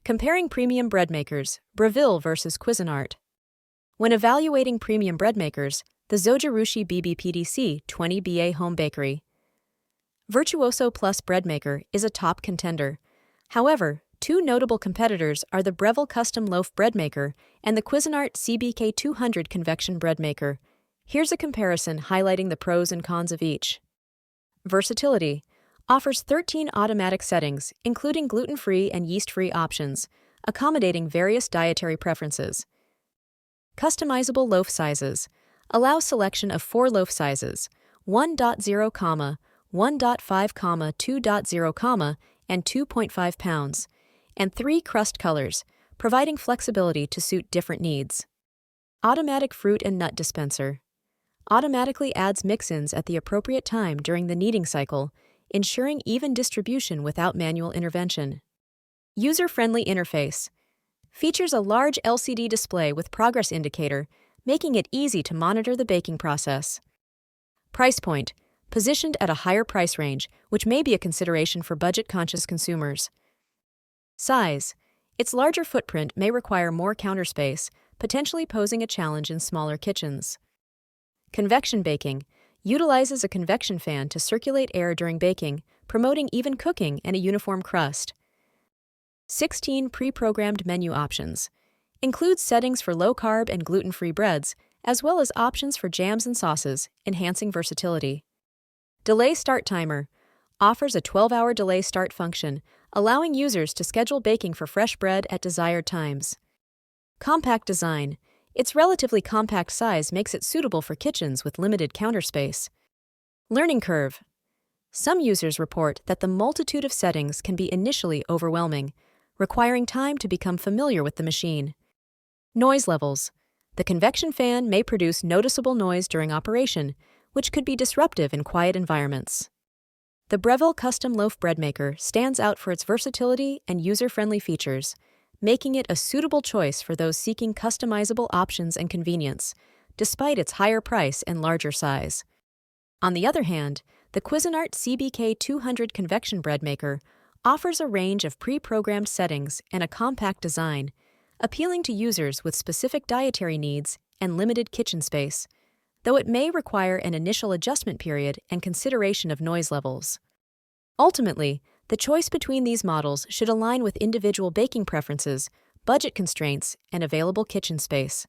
Comparing premium bread makers, Breville versus Cuisinart. When evaluating premium bread makers, the Zojirushi BBPDC 20BA Home Bakery Virtuoso Plus bread maker is a top contender. However, two notable competitors are the Breville Custom Loaf bread maker and the Cuisinart CBK-100 convection bread maker. Here's a comparison highlighting the pros and cons of each. Versatility offers 13 automatic settings, including gluten-free and yeast-free options, accommodating various dietary preferences. Customizable loaf sizes allow selection of 4 loaf sizes, 1.0, 1.5, 2.0, and 2.5 pounds, and 3 crust colors, providing flexibility to suit different needs. Automatic fruit and nut dispenser automatically adds mix-ins at the appropriate time during the kneading cycle, ensuring even distribution without manual intervention. User-friendly interface features a large LCD display with progress indicator, making it easy to monitor the baking process. Price point positioned at a higher price range, which may be a consideration for budget-conscious consumers. Size its larger footprint may require more counter space, potentially posing a challenge in smaller kitchens. Convection baking utilizes a convection fan to circulate air during baking, promoting even cooking and a uniform crust. 16 pre-programmed menu options includes settings for low-carb and gluten-free breads, as well as options for jams and sauces, enhancing versatility. Delay start timer offers a 12-hour delay start function, allowing users to schedule baking for fresh bread at desired times. Compact design its relatively compact size makes it suitable for kitchens with limited counter space. Learning curve some users report that the multitude of settings can be initially overwhelming, requiring time to become familiar with the machine. Noise levels the convection fan may produce noticeable noise during operation, which could be disruptive in quiet environments. The Breville Custom Loaf bread maker stands out for its versatility and user-friendly features, making it a suitable choice for those seeking customizable options and convenience, despite its higher price and larger size. On the other hand, the Cuisinart CBK-100 convection bread maker offers a range of pre-programmed settings and a compact design, appealing to users with specific dietary needs and limited kitchen space, though it may require an initial adjustment period and consideration of noise levels. Ultimately, the choice between these models should align with individual baking preferences, budget constraints, and available kitchen space.